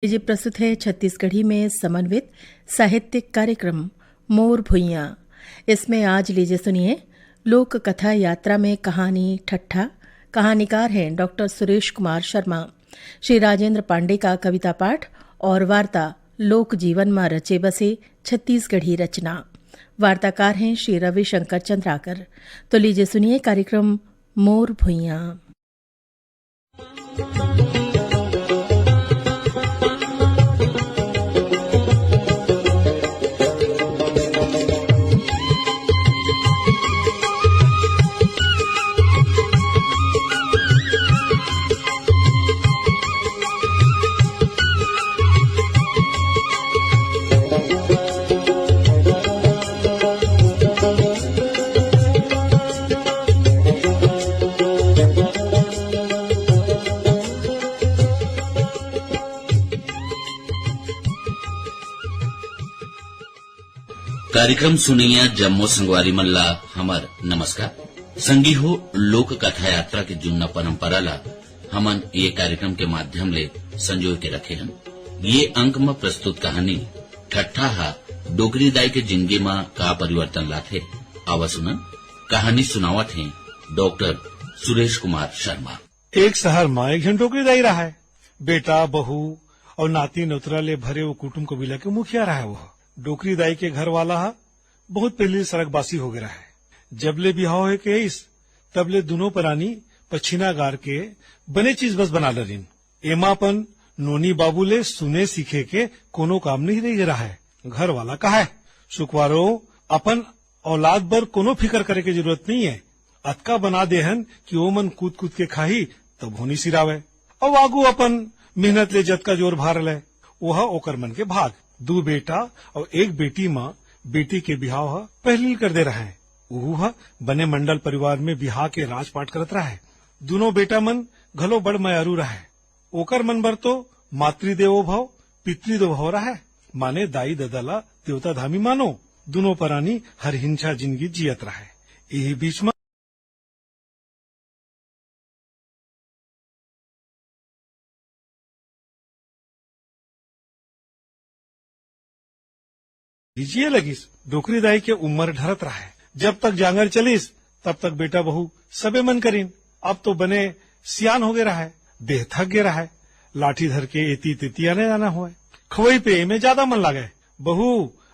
ये प्रस्तुत है छत्तीसगढ़ी में समन्वित साहित्यिक कार्यक्रम मोर भुइयां। इसमें आज लीजिए सुनिए लोक कथा यात्रा में कहानी ठट्ठा। कहानीकार हैं डॉक्टर सुरेश कुमार शर्मा। श्री राजेंद्र पांडे का कविता पाठ और वार्ता लोक जीवन में रचे बसे छत्तीसगढ़ी रचना। वार्ताकार हैं श्री रविशंकर चंद्राकर। तो लीजिए सुनिए कार्यक्रम मोर भुइयां। कार्यक्रम सुनिया जम्मू संगवारी मल्ला हमर नमस्कार। संगी हो लोक कथा यात्रा के जुन्ना परंपरा ला हमन ये कार्यक्रम के माध्यम ले संजोय के रखे हन। ये अंक में प्रस्तुत कहानी ठट्ठा हा डोगरी दाई के जिंदगी में का परिवर्तन लाथे। आवा सुनन कहानी सुनावत है डॉक्टर सुरेश कुमार शर्मा। एक शहर में एक जन डोगरी दाई रहा है। बेटा बहू और नाती नौतरा ले भरे वो कुटुंब कबीला के मुखिया रहा है। वो डोकरी दाई के घर वाला हा बहुत पहले सड़कबासी हो गया है। जबले बिहाव है के इस तबले दोनों परानी पछीना गार के बने चीज बस बना लरिन। एमापन नोनी बाबू ले सुने सीखे के कोनो काम नहीं रही रहा है। घर वाला कहा है सुखवारो अपन औलाद बर कोनो फिकर करे की जरूरत नहीं है। अतका बना देहन कि वो मन कूद कूद के खाही तब होनी सिरावे और आगू अपन मेहनत ले जत का जोर भार ले वह ओकर मन के भाग। दो बेटा और एक बेटी माँ बेटी के बिहाव पहली कर दे रहा है। वह बने मंडल परिवार में बिहार के राजपाट करत रहा है। दोनों बेटा मन घलो बड़ मयारू रहा है। ओकर मन बर तो मातृदेवो भव पितृदेवो भव रहा है। माने दाई ददला देवता धामी मानो। दोनों परानी हर हिंसा जिंदगी जियत रहा है। यही बीच में लीजिए लगिस डोकरी दाई के उम्र ढरत रहा है। जब तक जांगर चलिस तब तक बेटा बहू सबे मन करीन। अब तो बने सियान हो गए रहा है। देह थक गया रहा है। लाठी धर के एती तेती आने जाना हुआ है। खवई पे में ज्यादा मन लागे। बहू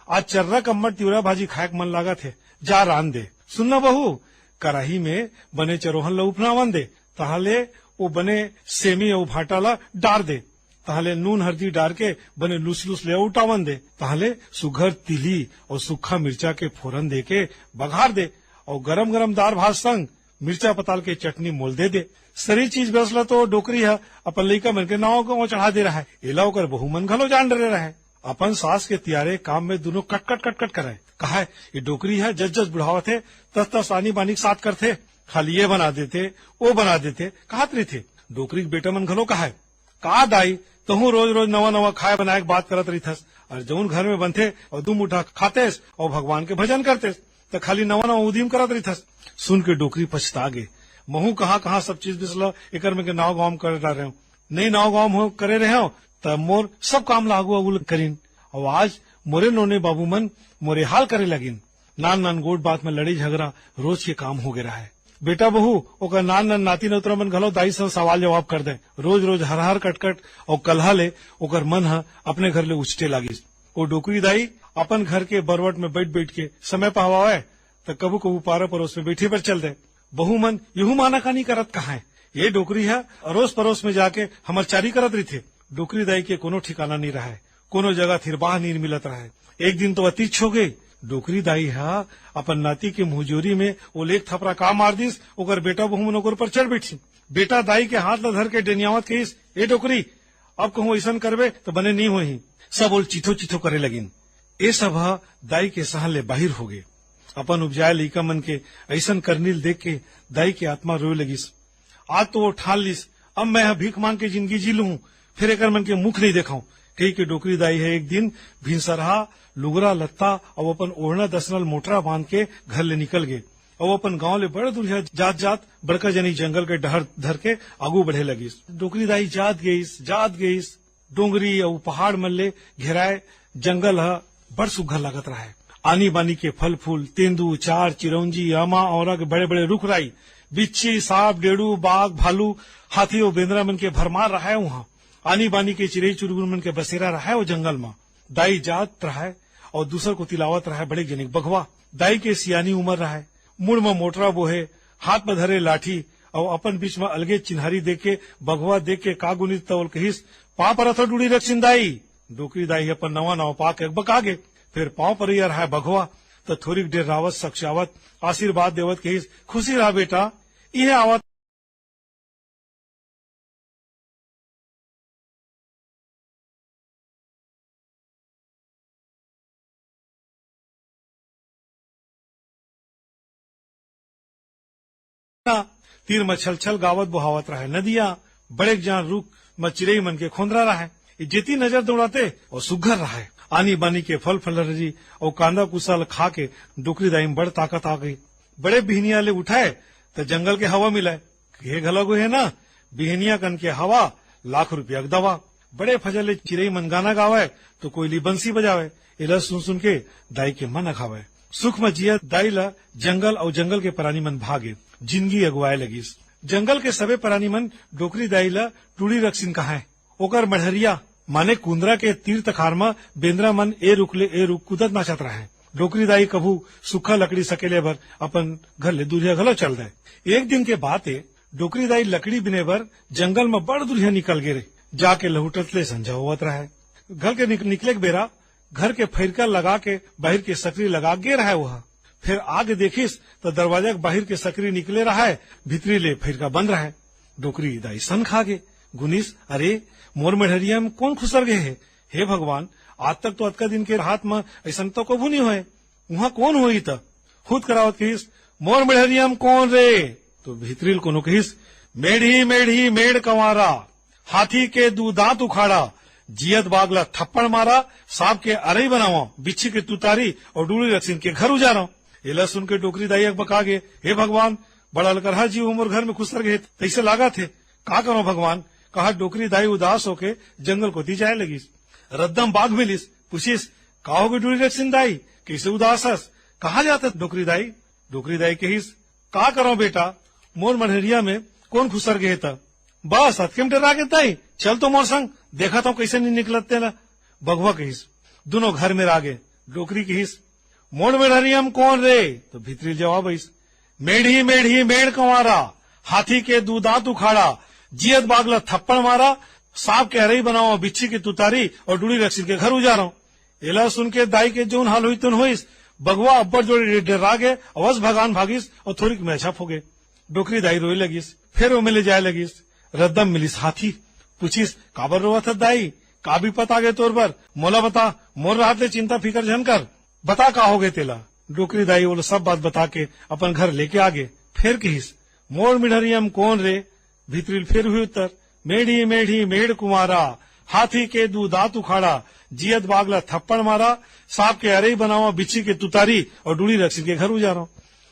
आज चर्रा कम्मर तिवरा भाजी खाए मन लागा थे। जा रान दे। सुनना बहू कराही में बने चरोहन ला उपनावन दे। ताहले वो बने सेमी और भाटा ला डार दे। ताहले नून हल्दी डार के बने लूस लूस ले उठावन दे। ताहले सुघर तिली और सूखा मिर्चा के फोरन दे के बघार दे और गरम गरम दार भात संग मिर्चा पताल के चटनी मोल दे। सरी चीज बसला तो डोकरी है अपन लइका मन के नाव को चढ़ा दे रहा है। एला ओकर बहु मन घलो जान डरे रहा है। अपन सास के तियारे काम में दोनों कट कट कट कट करे। कहा है ये डोकरी है जस जस बुढ़ावा थे तस तस आनी बानी साथ करते। खाली ये बना देते वो बना देते कहत रही थे। डोकरी के बेटा मन घलो कहा है का दाई तहु रोज रोज नवा नवा खाए बनाए बात करत रही थस और जौन घर में बनते और दू मुठा खातेस और भगवान के भजन करतेस तो खाली नवा नवा उदीम करत रही थस। सुन के डोकरी पछता गे। महू कहाँ सब चीज बिसला एकर में के नाव गाँव कर रहे हो। नहीं नाव गाँव करे रहे हो तब मोर सब काम लागू अगुल करीन। और आज मोरे नोने बाबू मन मोरे हाल करे लगिन। नान नान गोट बात में लड़ी झगड़ा रोज के काम हो गया है। बेटा बहू ओकर नान नान नाती नौतरा मन घलो दाई से सवाल जवाब कर दे। रोज रोज हर हर कटकट और कलहा ले ओकर मन अपने घर ले उछटे लागिस। वो डोकरी दाई अपन घर के बरवट में बैठ बैठ के समय पहवावे तो कबू कबू पारा परोस में बैठे पर चल दे। बहू मन यहू माना कानी करत कहा है। ये डोकरी है अरोस परोस में जाके हमर चारी करत रही थे। डोकरी दाई के कोनो ठिकाना नहीं रहा है। कोनो जगह थिरबाह नहीं मिलत रहा है। एक दिन तो अतीच हो गई। डोकरी दाई हा अपन नाती के मुहजोरी में वो लेख थपरा का मार दिस। ओकर बेटा बहू मन ओकर पर चढ़ बैठी। बेटा दाई के हाथ ला धर के डेनियावत कहिस ए डोकरी अब कहूँ ऐसा करबे तो बने नहीं होही। सब बोल चिथो चिथो करे लगिन। ए सब दाई के सहन ले बाहिर हो गए। अपन उपजाए लइका मन के ऐसा करनील देख के दाई की आत्मा रोए लगिस। आज तो वो ठान लिस अब मैं भीख मांग के जिंदगी जी लूं फिर एकर मन के मुख नहीं देखाऊं। कही के डोकरी दाई है एक दिन भिनसरहा लुगरा लत्ता और अपन ओढ़ना दसनल मोटरा बांध के घर ले निकल गए। और अपन गांव ले बड़े दूरिया जात जात बड़का जनी जंगल के डहर धर के आगू बढ़े लगी। डोकरी दाई जात गईस डोंगरी और पहाड़ मल्ले घेराए जंगल ह बड़ सुघर लागत रहा है। आनी बानी के फल फूल, तेंदू, चार, चिरौंजी, आमा और बड़े बड़े रुख राई, बिच्छी, सांप, डेड़ू, बाघ, भालू, हाथी और बेंदरा मन के भरमार रहा है। वहाँ आनी बानी के चिड़ई चुरगुन मन के बसेरा रहा है। वो जंगल में दाई जात रहा है और दूसर को तिलावत रहा है बड़े जनिक बघवा। दाई के सियानी उम्र रहा है, मुड़ में मोटरा बोहे, हाथ में धरे लाठी और अपन बीच में अलगे चिन्हारी देके बघवा देख के का गुनित तवल कहिस, पाँव पर अथर डूड़ी रखसिन दाई। डोकरी दाई अपन नवा नवा पा के बकागे, फिर पाँव पर रहा है बघवा तो थोड़ी देर रावत सक्षावत आशीर्वाद देवत कहिस, खुशी रहा बेटा, यह आवत तीर में छल छल गावत बुहावत रहा है। नदियां बड़े जान रुक में चिड़ई मन के खोंदरा रहा है। जेती नजर दौड़ाते और सुघर रहा है। आनी बानी के फल फलरजी और कांदा कुसाल खा के डोकरी दाई में बड़ ताकत आ गई। बड़े बिहनिया ले उठाए तो जंगल के हवा मिलाए, ये घला गो है ना, बिहनिया कन के हवा लाख रुपया दवा। बड़े फजले चिड़ई मन गाना गावे तो कोयली बंसी बजावे, इला सुन सुन के दाई के मन अखावे। सुख में जिया दाई ला जंगल और जंगल के प्राणी मन भागे, जिंदगी अगुआए लगिस। जंगल के सबे प्राणी मन डोकरी दाई ला टूड़ी रखसिन कहा है। ओकर मढ़रिया माने कुंदरा के तीर तखार में बेंद्रा मन ए रुक कूदत नाचत रहा है। डोकरी दाई कभू सूखा लकड़ी सकेले भर अपन घर ले दूरिया घलो चल रहे। एक दिन के बात है, डोकरी दाई लकड़ी बिने भर जंगल में बड़ दूरिया निकल गे, जाके लहुटत ले संझा होवत रहा है। घर के निकले के बेरा घर के फैरका लगा के बाहर के सकरी लगा गे रहा है। वह फिर आगे देखिस तो दरवाजा के बाहर के सकरी निकले रहा है, भीतरी ले फैरका बंद रहा है। डोकरी दाई सन खा गे, गुनिस, अरे मोर मेढ़रिया में कौन खुसर गए है? हे भगवान, आज तक तो अतका दिन के हाथ में ऐसा तो कभू नहीं होए, वहाँ कौन होई त? खुद करावत कहिस, मोर मेढ़रिया में कौन रे? तो भीतरी कोनो कहिस, मेढ़ी मेढ़ी मेढ़ कंवारा, हाथी के दू दांत उखाड़ा, जियत बागला थप्पड़ मारा, सांप के अरई बनावा, बिच्छी के तुतारी और डूड़ी रखसिन के घर उजारा। एला सुन के डोकरी दाई बका गे, हे भगवान, बड़ा लकरहा जीव उमर घर में खुसर गए, तैसे लागा थे, का करो भगवान? कहा डोकरी दाई उदास होके जंगल को दी जाए लगिस। रद्दम बाघ मिलिस, पूछिस, का होगे डूड़ी रखसिन दाई, कैसे उदास हस? कहा जाता डोकरी दाई? डोकरी दाई कहिस, का करो बेटा, मोर मढ़रिया में कौन खुसर गए था? बस अतकेम डरा के दाई, चल तो मोर संग, देखा तो कैसे नहीं निकलते ना। बघवा कहिस, दोनों घर में रागे। डोकरी कहिस, मोड़ मेढ़रिया में कौन रे? तो भीतरी जवाब आइस, मेढ़ी मेढ़ी मेढ़ कंवारा, हाथी के दू दांत उखाड़ा, जियत बागला थप्पड़ मारा, सांप के हरई बनाओ, बिच्छी की तुतारी और डूड़ी रखसिन के घर उजारो। एला सुन के दाई के जोन हाल हुई तुन होइस। बघवा अब्बर जोड़े डरा गे, अवस भगान भागिस और थोड़ी मैछप हो गए। डोकरी दाई रोए लगिस, फिर वो मिले जाए लगिस। रद्दम मिलिस हाथी, पूछिस, काबर रोवा था दाई, का भी पता गे तोर बर, मोला बता, मोर रात ले चिंता फिकर झन कर, बता का हो गए तेला। डोकरी दाई वो सब बात बता के अपन घर लेके आगे। फिर कहिस, मोर मिढ़रियम कौन रे? भीतरी फिर हुई उत्तर, मेढ़ी मेढ़ी मेढ़ कुमारा, हाथी के दू दांत उखाड़ा, जियत बागला थप्पड़ मारा, सांप के अरई बनावा, बिच्छी के तुतारी और डूड़ी रखसिन के घर उजारो।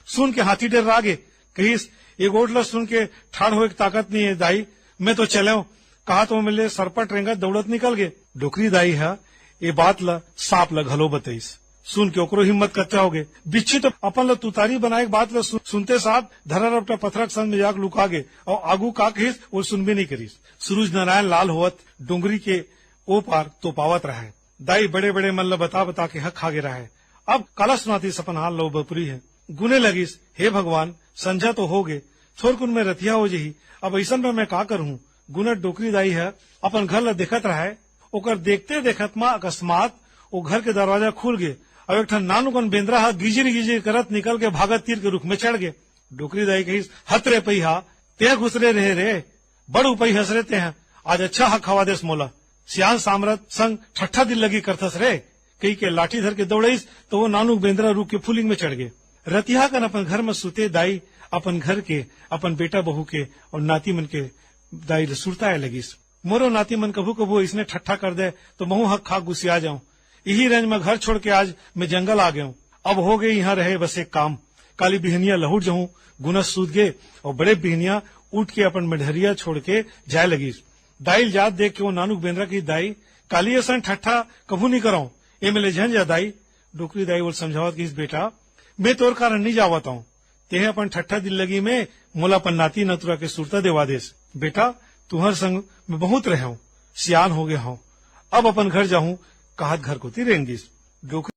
सुन के हाथी डर रागे, कहिस, एक ओटला सुन के ठाड़ हो ताकत नहीं है दाई, मैं तो चले। कहा तो मिले सरपट रेंगा दौड़त निकल गए। डोकरी दाई है ये बात ला सांप ला घलो बतईस। सुन के ओकरो हिम्मत कच्चा हो गए। बिच्छी तो अपन ला तुतारी बनाए बात ला सुनते साथ धरा रपटा पथरक संग में जाक लुका गे और आगू का कहिस वो सुन भी नहीं करिस। सूरज नारायण लाल होवत डोंगरी के ओ पार तो पावत रहा है। दाई बड़े बड़े मन ला बता के हक खागे रहा है। अब काला सुनाती सपन हाल लो बपुरी है। गुने लगिस, हे भगवान, संझा तो हो गए, थोर कुन में रतिया हो जही, अब ऐसा में मैं का करूँ? गुनट डोकरी दाई है अपन घर ला देखत रहा है। ओकर देखते देखत मा अकस्मात वो घर के दरवाजा खुल गए और एक ठन नानू कन बेंद्रा हा गिजिर करत निकल के भागत तीर के रुख में चढ़ गए। डोकरी दाई कही, हत रे पहिया, ते घुसरे रहे रे, बड़ उपई हंस रहे ते हैं, आज अच्छा हक हवा देस मोला, सियान सामरत संग ठट्ठा दिल लगी करथस रे। कई के लाठी धर के दौड़ईस तो वो नानू बेंद्रा रुख के फूलिंग में चढ़ गए। रतिहा कन अपन घर में सुते दाई अपन घर के, अपन बेटा बहू के और नाती मन के दाई सुरता लगिस। मोरो नाती मन कभू कभू इसने ठट्ठा कर दे तो महू हक खा गुस्सिया जाऊं। यही रेंज में घर छोड़ के आज मैं जंगल आ गया हूँ। अब हो गई यहाँ रहे बस एक काम, काली बिहनिया लहुट जाऊं। गुनस सूद गए और बड़े बिहनिया उठ के अपन मेढ़रिया छोड़ के जाए लगी। दाई जात देख के वो नानुक बेनरा की दाई काली असन ठट्ठा कभू नहीं कराऊं ए मिले झन जा दाई। डोकरी दाई बोल समझावत कि बेटा मैं तोर कारण नहीं जावत हूँ, तेहे अपन ठट्ठा दिल लगी में मोला अपन नाती नतुरा के सुरता देवा देस। बेटा तुहर संग मैं बहुत रहे हूँ, सियान हो गया हूँ, अब अपन घर जाऊं कहत घर को ती रेंगिस। डोकरी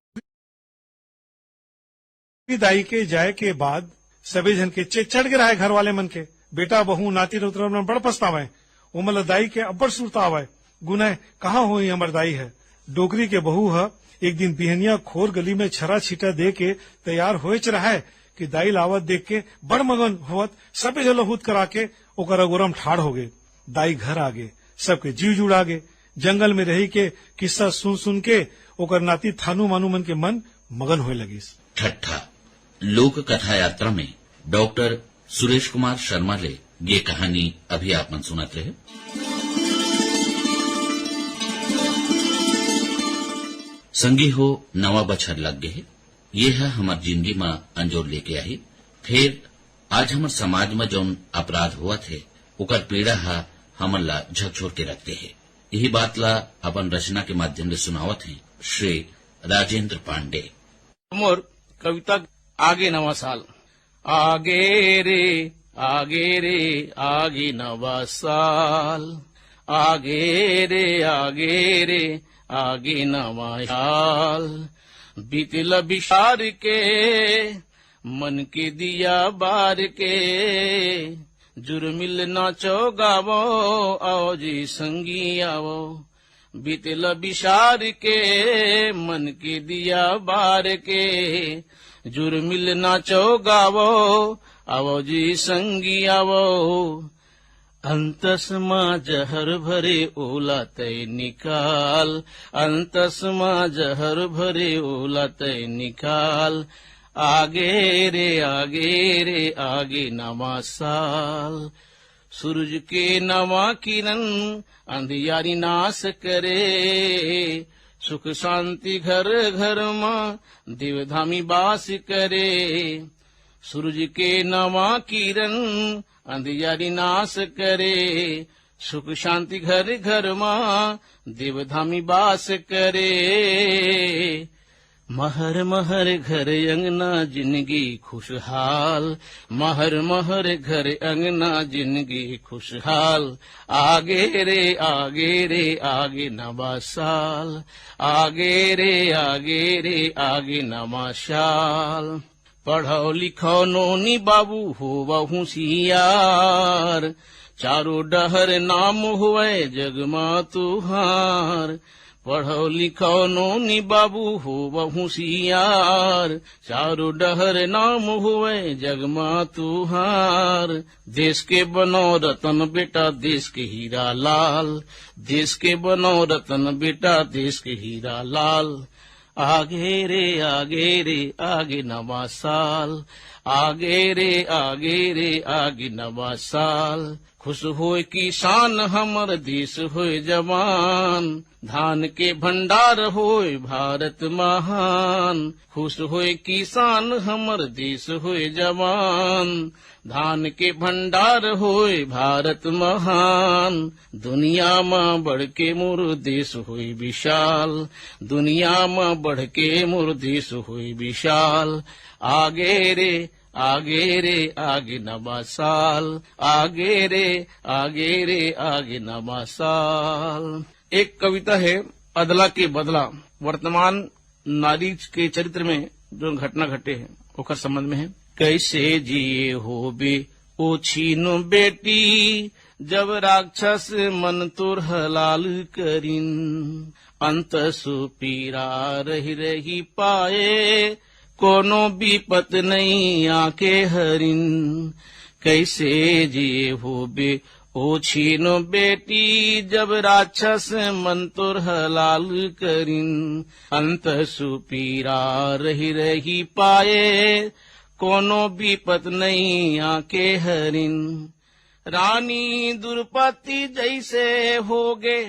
दाई के जाए के बाद सभी जन के चढ़ के रहे घर वाले मन के, बेटा बहू नाती नतुरा में बड़ पछतावे, उमल दाई के अब्बड़ सुरता आवे, गुनह कहाँ हुई हमर दाई है। डोकरी के बहू है एक दिन बिहनिया खोर गली में छरा छीटा दे के तैयार होच रहा है कि दाई लावत देख के बड़ मगन होवत सबे जलहूत करा के ओकर अगोरम ठाड़ हो गए। दाई घर आ गए, सबके जीव जुड़ा गे। जंगल में रही के किस्सा सुन सुन के ओकर नाती थानू मानू मन के मन मगन होए लगिस। ठट्ठा लोक कथा यात्रा में डॉक्टर सुरेश कुमार शर्मा ले ये कहानी अभी आप मन सुनत रहे। संगी हो नवा बछर लग गए, ये है हमार जिंदगी में अंजोर लेके आई। फिर आज हमार समाज में जौन अपराध हुआ थे ओकर पीड़ा है हमन ला झकझोर के रखते हैं। यही बात ला अपन रचना के माध्यम से सुनावत हैं श्री राजेंद्र पांडे। मोर कविता आगे नवा साल, आगे रे आगे रे आगे नवा साल, आगे रे आगे रे आगे नवा साल। बीतल बिसार के मन के दिया बार के, जुर्मिल नाचो गावो आओ जी संगी आवो। बीतल बिसार के मन के दिया बार के, जुर्मिल नाचो गावो आवो जी संगी आवो। अंतस माँ जहर भरे ओला तय निकाल, अंतस माँ जहर भरे ओला तय निकाल। आगे रे आगे नवा साल। सूरज के नवा किरण अंधियारी नाश करे, सुख शांति घर घर माँ देवधामी बास करे। सूरज के नवा किरण अंधियारी नाश करे, सुख शांति घर घर माँ देवधामी बास करे। महर महर घर अंगना जिंदगी खुशहाल, महर महर घर अंगना जिंदगी खुशहाल। आगे रे आगे नवा साल, आगे रे आगे नवा साल। पढ़ो लिखो नोनी बाबू हो होशियार, चारों डहर नाम हुए जगमा तुहार। पढ़ो लिखो नोनी बाबू हो होशियार, चारों डहर नाम हुए जगमा तुहार। देश के बनो रतन बेटा देश के हीरा लाल, देश के बनो रतन बेटा देश के हीरा लाल। आगे रे आगे नवा साल, आगे रे आगे नवा साल। खुश होए किसान हमर देश होए जवान, धान के भंडार होए भारत महान। खुश होए किसान हमर देश होए जवान, धान के भंडार होए भारत महान। दुनिया में बढ़ के मोर देश होए विशाल, दुनिया में बढ़ के मोर देश होए विशाल। आगे रे आगे नवा साल, आगे रे आगे नवा साल। एक कविता है अदला के बदला। वर्तमान नारी के चरित्र में जो घटना घटे हैं ओकर संबंध में है। कैसे जिए हो बे ओ छीनो बेटी, जब राक्षस मन तुर हलाल करिन। अंत सुपीरा रही रही पाए, कोनो विपत नहीं आके हरिन। कैसे जिए हो बे ओ छीनो बेटी, जब राक्षस मन तुर हलाल करिन। अंत सुपीरा रही रही पाए, कोनो विपत नहीं आके हरिन। रानी दुर्पति जैसे होगे,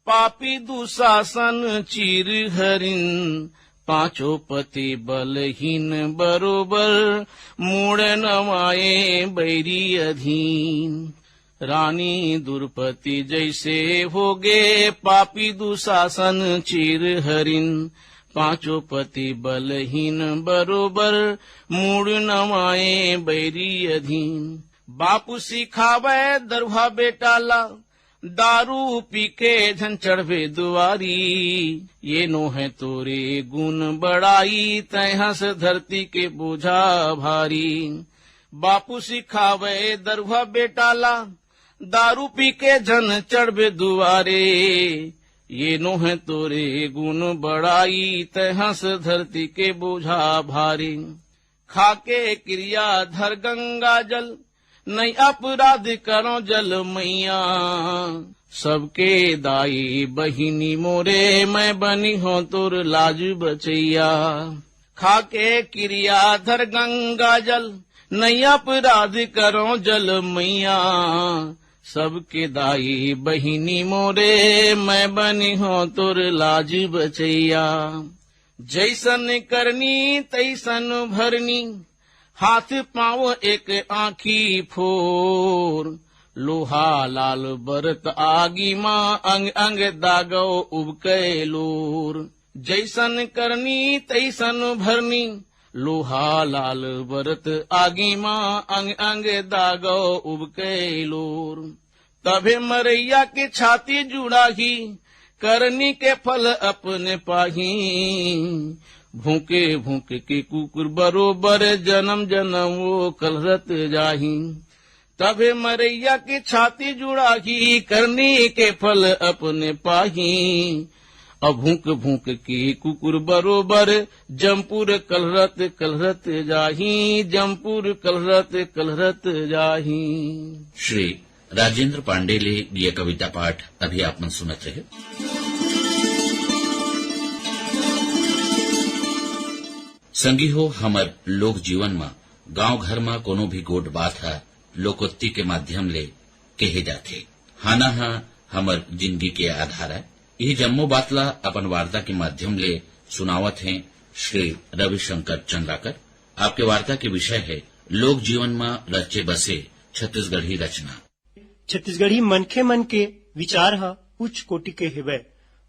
पापी दुशासन चीर हरिन। पांचों पति बलहीन बरोबर, मूड़ नवाए बैरी अधीन। रानी दुर्पति जैसे होगे, पापी दुशासन चीर हरिन। पांचों पति बलहीन बरोबर, मूड नवाए बैरी अधीन। बापू सिखावे दरभा बेटाला, दारू पी के झन चढ़वे दुआरी। ये नो है तोरे गुण बड़ाई, तय हंस धरती के बोझा भारी। बापू सिखावे दरभा बेटाला, दारू पी के झन चढ़वे दुआरे। ये नो है तोरे गुण बड़ाई, तय हंस धरती के बोझा भारी। खाके क्रिया धर गंगा जल, नहीं अपराध करो जल मैया। सबके दाई बहिनी मोरे, मैं बनी हो तोर लाज बचैया। खाके क्रिया धर गंगा जल, नहीं अपराध करो जल मैया। सबके दाई बहिनी मोरे, मैं बनी हो तोर लाज बचैया। जैसन करनी तैसन भरनी, हाथ पाँव एक आँखी फोर। लोहा लाल बरत आगी माँ, अंग अंग दागो उबके लोर। जैसन करनी तैसन भरनी, लोहा लाल बरत आगी माँ, अंग अंग दागो उबके लोर। तभे मरैया के छाती जुड़ाही, करनी के फल अपने पाही। भूखे भूखे के कुकुर बरोबर, जन्म जन्म वो कलरत जाही। तबे मरैया की छाती जुड़ाही, करनी के फल अपने पाही। अब भूख भूख के कुकुर बरोबर, जमपुर कलरत कलरत जाही। जमपुर कलरत कलरत जाही। श्री राजेंद्र पांडे ले ये कविता पाठ अभी आपन सुनत रहे। संगी हो हमर लोक जीवन में गांव घर में कोनो भी गोट बात है लोकोक्ति के माध्यम ले कहे जाथे। हाना हा हमर जिंदगी के आधार है। यही जम्मो बातला अपन वार्ता के माध्यम ले सुनावत हैं श्री रविशंकर चंद्राकर। आपके वार्ता के विषय है लोक जीवन में रचे बसे छत्तीसगढ़ी रचना। छत्तीसगढ़ी मनखे मन के विचार ह उच्च कोटि के हेवय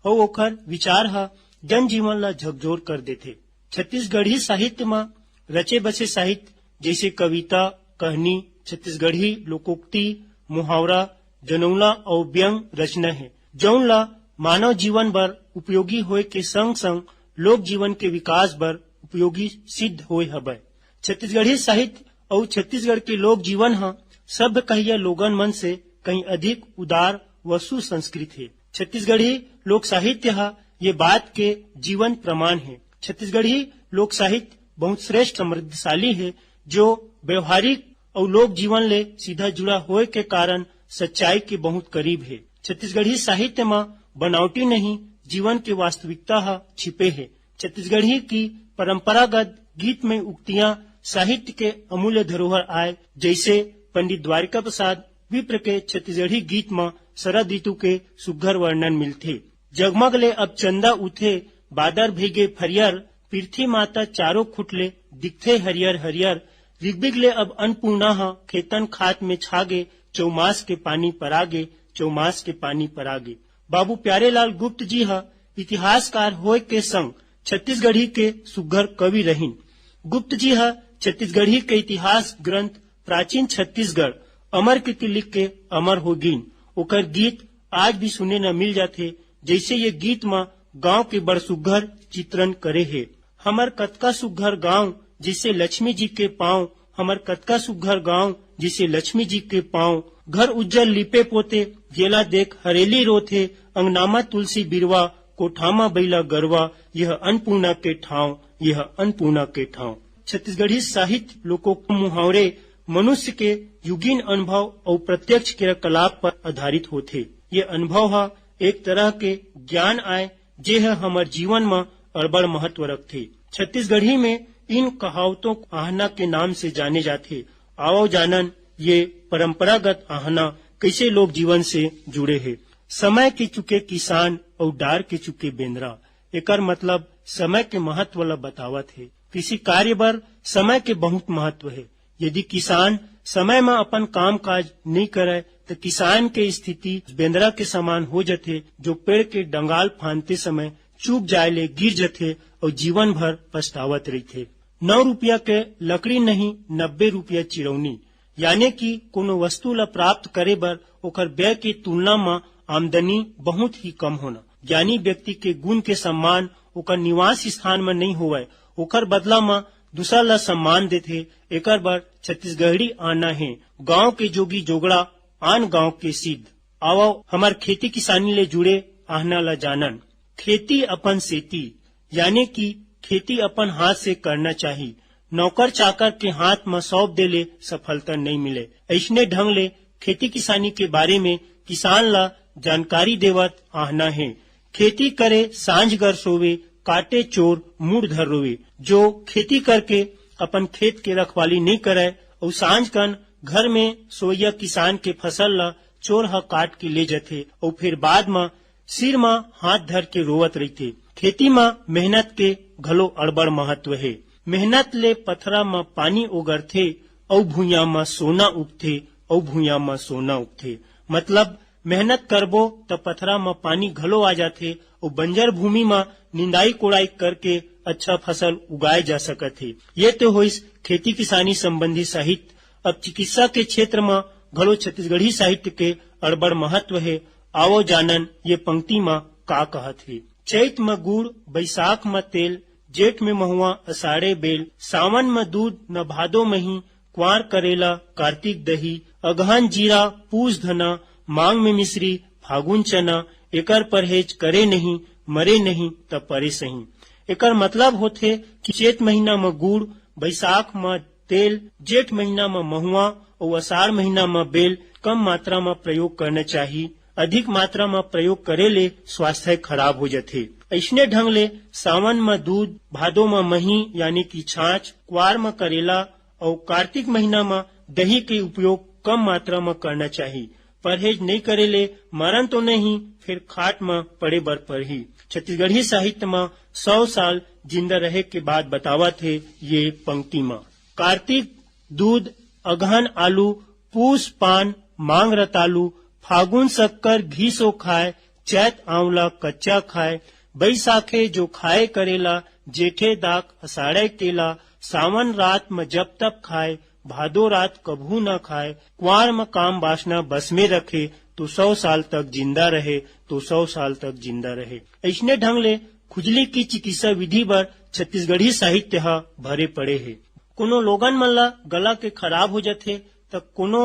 अउ ओखर विचार ह जन जीवन ला झकझोर कर देथे। छत्तीसगढ़ी साहित्य में रचे बसे साहित्य जैसे कविता, कहानी, छत्तीसगढ़ी लोकोक्ति, मुहावरा, जनौला और व्यंग रचना है, जौन ला मानव जीवन बर उपयोगी होए के संग संग लोक जीवन के विकास बर उपयोगी सिद्ध होए हबय। छत्तीसगढ़ी साहित्य और छत्तीसगढ़ के लोक जीवन ह सभ्य कहिया लोगन मन से कहीं अधिक उदार व सुसंस्कृत है। छत्तीसगढ़ी लोक साहित्य ह ये बात के जीवन प्रमाण है। छत्तीसगढ़ी लोक साहित्य बहुत श्रेष्ठ समृद्धशाली है, जो व्यवहारिक और लोक जीवन ले सीधा जुड़ा होए के कारण सच्चाई के बहुत करीब है। छत्तीसगढ़ी साहित्य में बनावटी नहीं, जीवन के वास्तविकता ह छिपे है। छत्तीसगढ़ी की परंपरागत गीत में उक्तियां साहित्य के अमूल्य धरोहर आए, जैसे पंडित द्वारिका प्रसाद विप्र के छत्तीसगढ़ी गीत में शरद ऋतु के सुघ्घर वर्णन मिलथे। जगमग ले अब चंदा उठे, बादर भीगे फरियर, पृथ्वी माता चारों खुटले दिखथे हरियर हरियर। ऋग्वेद ले अब अन्नपूर्णा ह खेतन खात में छागे, चौमास के पानी परागे, चौमास के पानी परागे। बाबू प्यारेलाल गुप्त जी ह इतिहासकार होए के संग छत्तीसगढ़ी के सुघ्घर कवि रहिन। गुप्त जी ह छत्तीसगढ़ी के इतिहास ग्रंथ प्राचीन छत्तीसगढ़ अमर कीर्ति लिख के अमर हो गिन। ओकर गीत आज भी सुने न मिल जाथे, जैसे ये गीत में गांव के बड़ सुघ्घर चित्रण करे है। हमर कतका सुघ्घर गांव जिसे लक्ष्मी जी के पाँव, हमर कतका सुघ्घर गांव जिसे लक्ष्मी जी के पाँव। घर उज्जल लिपे पोते, गेला देख हरेली रोथे, अंगनामा तुलसी बिरवा, कोठामा बैला गरवा, यह अन्नपूर्णा के ठाव, यह अन्नपूर्णा के ठाव। छत्तीसगढ़ी साहित्य लोकोक्त मुहावरे मनुष्य के युगीन अनुभव और प्रत्यक्ष क्रियाकलाप पर आधारित होते। ये अनुभव है एक तरह के ज्ञान आए, जे है हमार जीवन में अड़बड़ महत्व रखते। छत्तीसगढ़ी में इन कहावतों आहना के नाम से जाने जाते। आओ जानन ये परंपरागत आहना कैसे लोग जीवन से जुड़े हैं। समय के चुके किसान और डार के चुके बेंदरा, एकर मतलब समय के महत्व ला बतावत है। किसी कार्य बर समय के बहुत महत्व है। यदि किसान समय में अपन काम काज नहीं करे तो किसान के स्थिति बेंदरा के समान हो जाथे, जो पेड़ के डंगाल फांदते समय चूक जाए ले गिर जाथे और जीवन भर पछतावत रहथे। 9 रुपया के लकड़ी नहीं 90 रुपया चिरौनी, यानी कि कोनो वस्तु ला प्राप्त करे बर ओकर व्यय के तुलना में आमदनी बहुत ही कम होना। ज्ञानी व्यक्ति के गुण के सम्मान ओकर निवास स्थान में नहीं होवे, ओकर बदला में दूसरा ला सम्मान देथे। एकर बर छत्तीसगढ़ी आना है, गांव के जोगी जोगड़ा आन गांव के सिद्ध। आओ हमार खेती किसानी ले जुड़े आहना ला जानन। खेती अपन सेती, यानी कि खेती अपन हाथ से करना चाहिए। नौकर चाकर के हाथ में सौंप देले सफलता नहीं मिले। ऐसने ढंग ले खेती किसानी के बारे में किसान ला जानकारी देवत आहना है। खेती करे सांझ घर सोवे, काटे चोर मुड़ धर रोवे। जो खेती करके अपन खेत के रखवाली नहीं करे और सांझ कन घर में सोया किसान के फसल ला चोर ह काट के ले जाथे और फिर बाद में सिर में हाथ धर के रोवत रहथे। खेती में मेहनत के घलो अड़बड़ महत्व है। मेहनत ले पथरा में पानी उगरथे और भुइयां में सोना उगथे और भुइयां में सोना उगथे। मतलब मेहनत करबो तो पथरा में पानी घलो आ जाथे और बंजर भूमि में निंदाई कोड़ाई करके अच्छा फसल उगाए जा सकथे। ये तो होइस खेती किसानी संबंधी साहित्य। अब चिकित्सा के क्षेत्र में घलो छत्तीसगढ़ी साहित्य के अड़बड़ महत्व है। आवो जानन ये पंक्ति में का कहत है। चैत में गुड़, बैसाख में तेल, जेठ में महुआ, अषाढ़े बेल, सावन में दूध, न भादो मही, क्वार करेला, कार्तिक दही, अगहन जीरा, पूस धना, मांग में मिश्री, फागुन चना, एकर परहेज करे नहीं, मरे नहीं तब परे सही। एकर मतलब होथे कि चैत महीना में गुड़, बैसाख में तेल, जेठ महीना में महुआ और अषाढ़ महीना में बेल कम मात्रा में प्रयोग करना चाहिए। अधिक मात्रा में प्रयोग करे ले स्वास्थ्य खराब हो जाथे। ऐसने ढंग ले सावन में दूध, भादो में मही यानी कि छाछ, क्वार में करेला और कार्तिक महीना में दही के उपयोग कम मात्रा में करना चाहिए। परहेज नहीं करे ले मरण तो नहीं, फिर खाट में पड़े बर पड़ही। छत्तीसगढ़ी साहित्य में 100 साल जिंदा रहे के बाद बतावा थे ये पंक्ति में। कार्तिक दूध, अगहन आलू, पूस पान, मांग रतालू, फागुन शक्कर घी सो खाए, चैत आंवला कच्चा खाए, बैसाखे जो खाए करेला, जेठे दाक अषाढ़े केला, सावन रात में जब तब खाए, भादो रात कभू न खाए, कुंवार में काम वासना बस में रखे तो 100 साल तक जिंदा रहे, तो 100 साल तक जिंदा रहे। ऐसने ढंग ले खुजली की चिकित्सा विधि बर छत्तीसगढ़ी साहित्य हा भरे पड़े है। कोनो लोगन मन ला गला के खराब हो जाथे त कोनो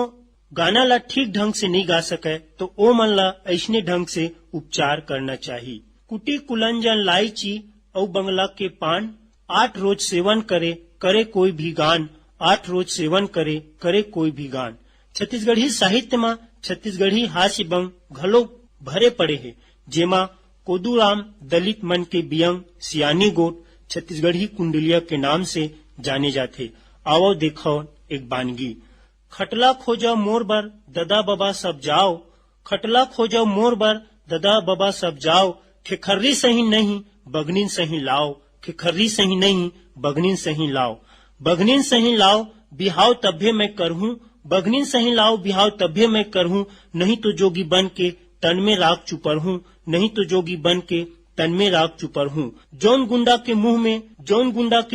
गाना ला ठीक ढंग से नहीं गा सके तो ओ मन ला ऐसने ढंग से उपचार करना चाहिए। कुटी कुलंजन लाइची और बंगला के पान 8 रोज सेवन करे, करे कोई भी गान, 8 रोज सेवन करे, करे कोई भी गान। छत्तीसगढ़ी साहित्य में छत्तीसगढ़ी हास्य बंग घलो भरे पड़े है, जेमा कोदूराम दलित मन के बियंग, सियानी गोट छत्तीसगढ़ी कुंडलिया के नाम से जाने जाते। आओ देखो एक बानगी। खटला खोजा मोर बर ददा बाबा सब जाओ, खटला खोजा मोर बर ददा बाबा सब जाओ, खेखर्री सही नहीं बगनिन सही लाओ, खेखर्री सही नहीं बगनिन सही लाओ, बगनिन सही लाओ बिहाव तभे मैं करहूं, बगनिन सही लाओ बिहाव तभे मैं करहूं, नहीं तो जोगी बन के तन में राख चुपर हूं, नहीं तो जोगी बन के तन में राख चुपर हूं। जौन गुंडा के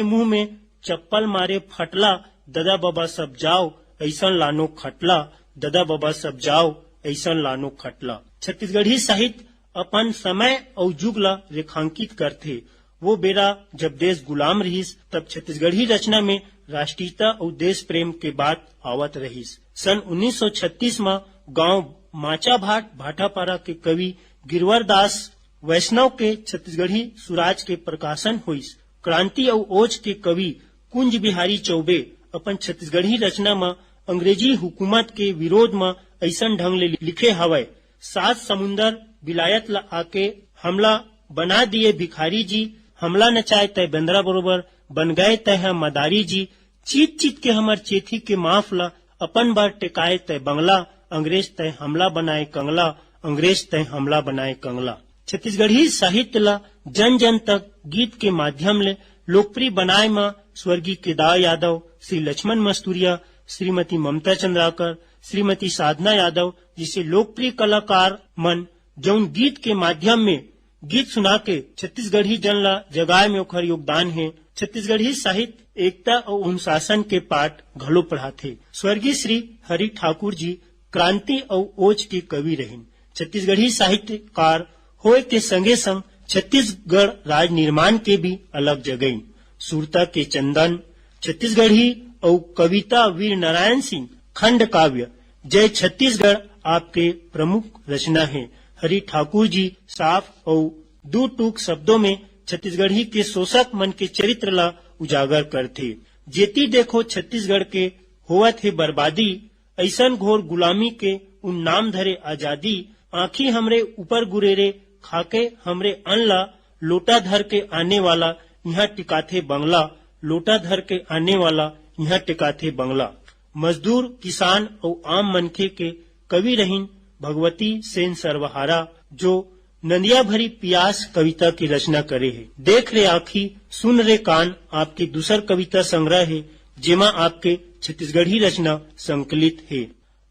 मुंह में चप्पल मारे फटला, ददा बाबा सब जाओ ऐसन लानो खटला, ददा बाबा सब जाओ ऐसन लानो खटला। छत्तीसगढ़ी साहित्य अपन समय और युग ला रेखांकित करथे। वो बेरा जब देश गुलाम रहीस तब छत्तीसगढ़ी रचना में राष्ट्रीयता और देश प्रेम के बात आवत रहीस। सन 1936 में गांव माचा भाट भाटापारा के कवि गिरवर दास वैष्णव के छत्तीसगढ़ी सुराज के प्रकाशन हुईस। क्रांति और ओज के कवि कुंज बिहारी चौबे अपन छत्तीसगढ़ी रचना में अंग्रेजी हुकूमत के विरोध में ऐसन ढंग ले लिखे हवय। 7 समुंदर विलायत ला आके हमला बना दिए भिखारी जी, हमला नचाए तय बेंदरा बरोबर बन गए तय मदारी जी, चीत चीत के हमर चेथी के माफ ला अपन बार टेकाए तय बंगला, अंग्रेज तय हमला बनाए कंगला, अंग्रेज तय हमला बनाए कंगला। छत्तीसगढ़ी साहित्य ला जन जन तक गीत के माध्यम ले लोकप्रिय बनाए में स्वर्गीय केदार यादव, श्री लक्ष्मण मस्तूरिया, श्रीमती ममता चंद्राकर, श्रीमती साधना यादव जिसे लोकप्रिय कलाकार मन जौन गीत के माध्यम में गीत सुना के छत्तीसगढ़ी जन ला जगाए में ओखर योगदान है। छत्तीसगढ़ी साहित्य एकता और अनुशासन के पाठ घलो पढ़ाथे। स्वर्गीय श्री हरि ठाकुर जी क्रांति और ओज के कवि रहिन। छत्तीसगढ़ी साहित्यकार होए के संगे संग छत्तीसगढ़ राज निर्माण के भी अलग जगह। सुरता के चंदन, छत्तीसगढ़ी और कविता वीर नारायण सिंह खंड काव्य जय छत्तीसगढ़ आपके प्रमुख रचना है। हरि ठाकुर जी साफ और दू टूक शब्दों में छत्तीसगढ़ी के शोषक मन के चरित्र ला उजागर करथे। जेती देखो छत्तीसगढ़ के होवत है बर्बादी, ऐसन घोर गुलामी के उन नाम धरे आजादी। आँखी हमरे ऊपर गुरेरे, खाके हमरे अन्न ला, लोटा धर के आने वाला यहाँ टिकाथे बंगला, लोटा धर के आने वाला यहाँ टिकाथे बंगला। मजदूर, किसान और आम मनखे के कवि रहीन भगवती सेन सर्वहारा, जो नंदिया भरी प्यास कविता की रचना करे है। देख रे आँखी, सुन रे कान आपके दूसर कविता संग्रह है, जेमा आपके छत्तीसगढ़ी रचना संकलित है।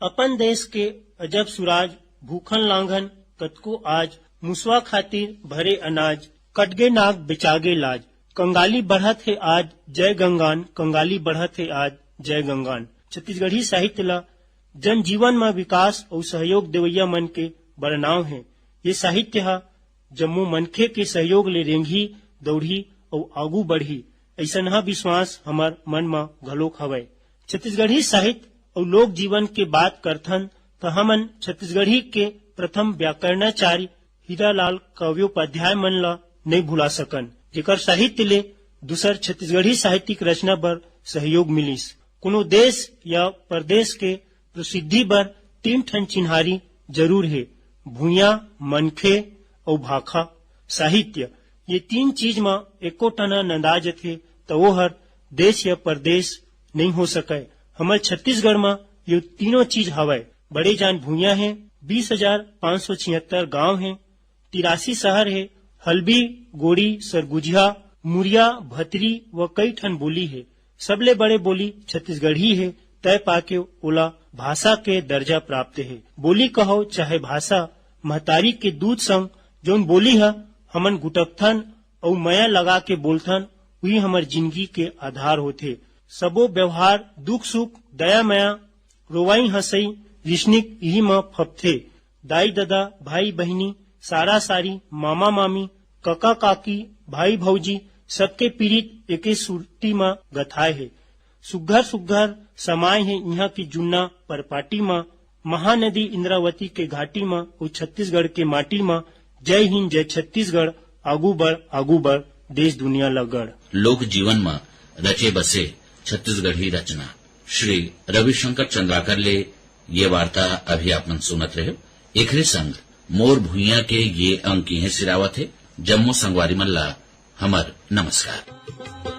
अपन देश के अजब सुराज, भूखन लांघन कतको आज, मुसवा खातिर भरे अनाज, कटगे नाग बेचागे लाज। कंगाली बढ़त है आज जय गंगान, कंगाली बढ़त है आज जय गंगान। छत्तीसगढ़ी साहित्य ला जन जीवन में विकास और सहयोग देवैया मन के बड़नाव है। ये साहित्य हा जम्मो मनखे के सहयोग ले रेंगी दौड़ी और आगू बढ़ी, ऐसा हा विश्वास हमार मन में घलोक हवय। छत्तीसगढ़ी साहित्य और लोक जीवन के बात करथन तो हमन छत्तीसगढ़ी के प्रथम व्याकरणाचार्य हीरालाल काव्योपाध्याय मन ला नहीं भुला सकन, जेकर साहित्य ले दूसर छत्तीसगढ़ी साहित्यिक रचना बर सहयोग मिलिस। कोनो देश या प्रदेश के प्रसिद्धि बर 3 ठन चिन्हारी जरूर है, भूया, मनखे और भाखा। साहित्य ये 3 चीज में एको टना नंदाज थे तो वो हर देश या प्रदेश नहीं हो सके। हमारे छत्तीसगढ़ में ये तीनों चीज हवय। बड़े जान भूया है, 20,576 गांव है, 83 शहर है, हल्बी, गोड़ी, सरगुजिया, मुरिया, भतरी व कई ठन बोली है। सबले बड़े बोली छत्तीसगढ़ी है, तय पाके ओला भाषा के दर्जा प्राप्त है। बोली कहो चाहे भाषा, महतारी के दूध संग जोन बोली है हमन गुटकथन और मया लगा के बोलथन, वही हमार जिंदगी के आधार होते। सबो व्यवहार, दुख सुख, दया मया, रोवाई हंसई, रिश्निक यही में फपथे। दाई दादा, भाई बहनी, सारा सारी, मामा मामी, काका काकी, भाई भौजी सबके पीड़ित एके सुरती में गथाए है। सुघर सुघर समाये है यहाँ की जुन्ना परपाटी में, महानदी इंद्रावती के घाटी में और छत्तीसगढ़ के माटी में। जय हिंद, जय छत्तीसगढ़, आगू बढ़ देश दुनिया लगड़। लोक जीवन में रचे बसे छत्तीसगढ़ी रचना। श्री रविशंकर चंद्राकर ले ये वार्ता अभी आपन सुनत रहे। एकरे संग मोर भुइया के ये अंक ही सिरावत है। जम्मू संगवारी मल्ला हमर नमस्कार।